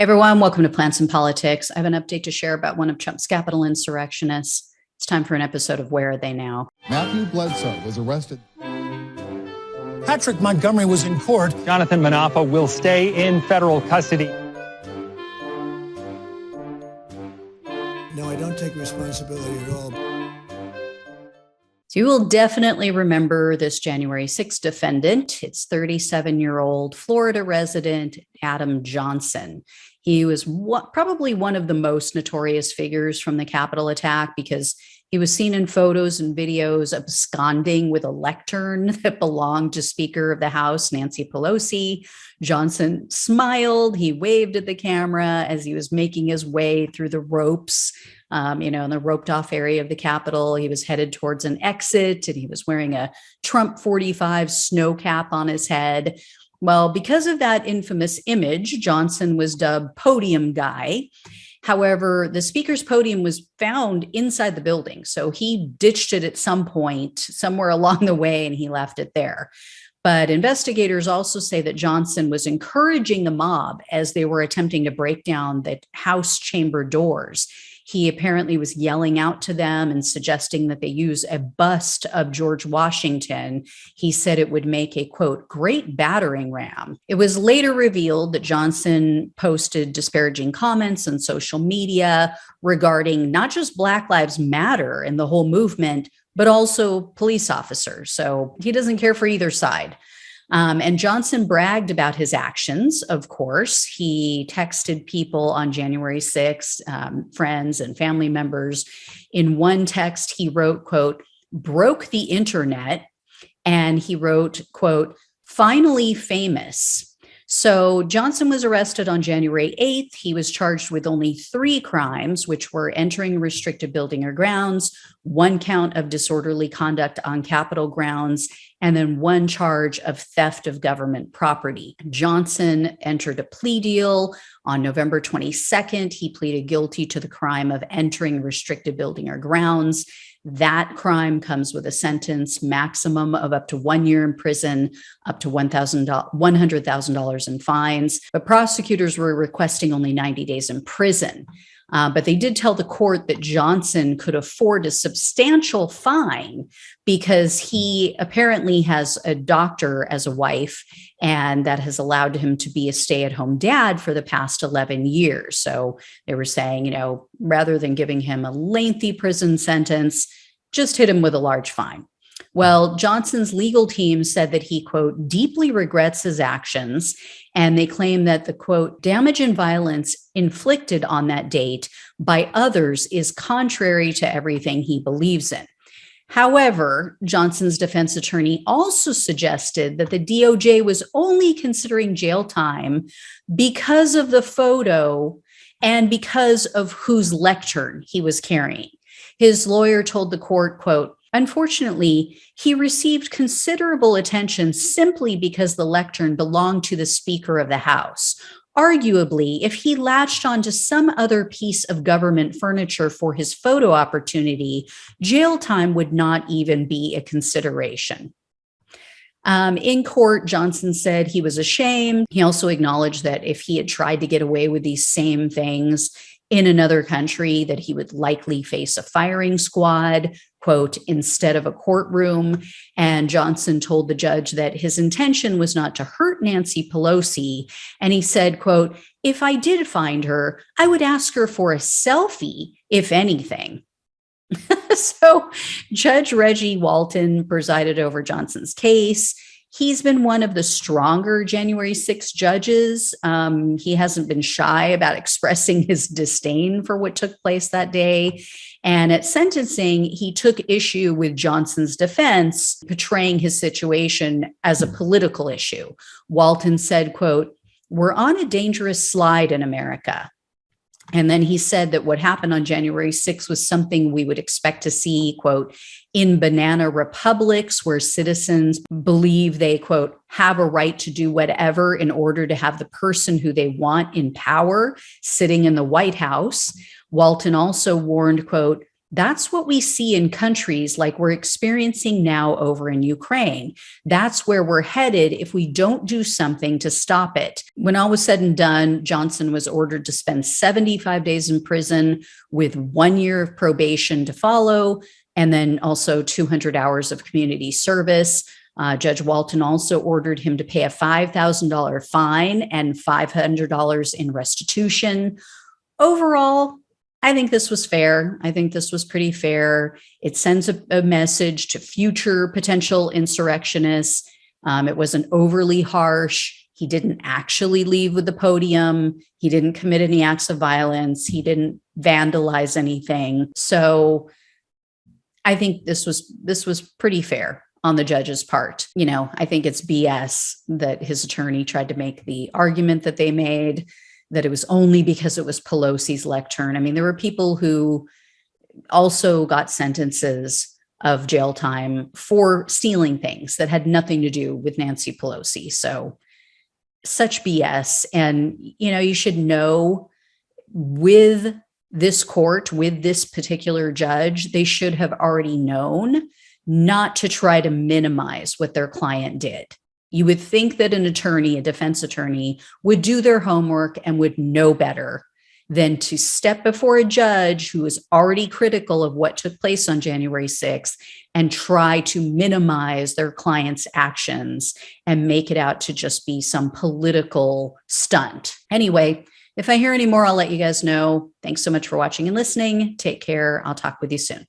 Everyone, welcome to Plants and Politics. I have an update to share about one of Trump's Capitol insurrectionists. It's time for an episode of Where Are They Now? Matthew Bledsoe was arrested. Patrick Montgomery was in court. Jonathan Manapa will stay in federal custody. No, I don't take responsibility at all. So you will definitely remember this January 6th defendant. It's 37-year-old Florida resident Adam Johnson. He was probably one of the most notorious figures from the Capitol attack because he was seen in photos and videos absconding with a lectern that belonged to Speaker of the House, Nancy Pelosi. Johnson smiled. He waved at the camera as he was making his way through the ropes, in the roped off area of the Capitol. He was headed towards an exit and he was wearing a Trump 45 snow cap on his head. Well, because of that infamous image, Johnson was dubbed Podium Guy. However, the speaker's podium was found inside the building. So he ditched it at some point, somewhere along the way, and he left it there. But investigators also say that Johnson was encouraging the mob as they were attempting to break down the House chamber doors. He apparently was yelling out to them and suggesting that they use a bust of George Washington. He said it would make a, quote, great battering ram. It was later revealed that Johnson posted disparaging comments on social media regarding not just Black Lives Matter and the whole movement, but also police officers. So he doesn't care for either side. And Johnson bragged about his actions, of course. He texted people on January 6th, friends and family members. In one text, he wrote, quote, broke the internet. And he wrote, quote, finally famous. So Johnson was arrested on January 8th. He was charged with only 3 crimes, which were entering a restricted building or grounds, 1 count of disorderly conduct on Capitol grounds, and then 1 charge of theft of government property. Johnson entered a plea deal on November 22nd. He pleaded guilty to the crime of entering a restricted building or grounds. That crime comes with a sentence maximum of up to 1 year in prison, up to $100,000 in fines. But prosecutors were requesting only 90 days in prison. But they did tell the court that Johnson could afford a substantial fine because he apparently has a doctor as a wife, and that has allowed him to be a stay-at-home dad for the past 11 years. So they were saying, rather than giving him a lengthy prison sentence, just hit him with a large fine. Well, Johnson's legal team said that he, quote, deeply regrets his actions. And they claim that the, quote, damage and violence inflicted on that date by others is contrary to everything he believes in. However, Johnson's defense attorney also suggested that the DOJ was only considering jail time because of the photo and because of whose lectern he was carrying. His lawyer told the court, quote, unfortunately, he received considerable attention simply because the lectern belonged to the Speaker of the House. Arguably, if he latched onto some other piece of government furniture for his photo opportunity, jail time would not even be a consideration. In court, Johnson said he was ashamed. He also acknowledged that if he had tried to get away with these same things in another country, that he would likely face a firing squad, quote, instead of a courtroom. And Johnson told the judge that his intention was not to hurt Nancy Pelosi. And he said, quote, if I did find her, I would ask her for a selfie, if anything. So Judge Reggie Walton presided over Johnson's case. He's been one of the stronger January 6 judges. He hasn't been shy about expressing his disdain for what took place that day. And at sentencing, he took issue with Johnson's defense, portraying his situation as a political issue. Walton said, quote, we're on a dangerous slide in America. And then he said that what happened on January 6th was something we would expect to see, quote, in banana republics where citizens believe they, quote, have a right to do whatever in order to have the person who they want in power sitting in the White House. Walton also warned, quote, That's what we see in countries like we're experiencing now over in Ukraine. That's where we're headed if we don't do something to stop it. When all was said and done, Johnson was ordered to spend 75 days in prison with 1 year of probation to follow, and then also 200 hours of community service. Judge Walton also ordered him to pay a $5,000 fine and $500 in restitution. Overall, I think this was fair. I think this was pretty fair. It sends a message to future potential insurrectionists. It wasn't overly harsh. He didn't actually leave with the podium. He didn't commit any acts of violence. He didn't vandalize anything. So I think this was pretty fair on the judge's part. I think it's BS that his attorney tried to make the argument that they made, that it was only because it was Pelosi's lectern. I mean, there were people who also got sentences of jail time for stealing things that had nothing to do with Nancy Pelosi. So such BS. And, you should know with this court, with this particular judge, they should have already known not to try to minimize what their client did. You would think that an attorney, a defense attorney, would do their homework and would know better than to step before a judge who is already critical of what took place on January 6th and try to minimize their client's actions and make it out to just be some political stunt. Anyway, if I hear any more, I'll let you guys know. Thanks so much for watching and listening. Take care. I'll talk with you soon.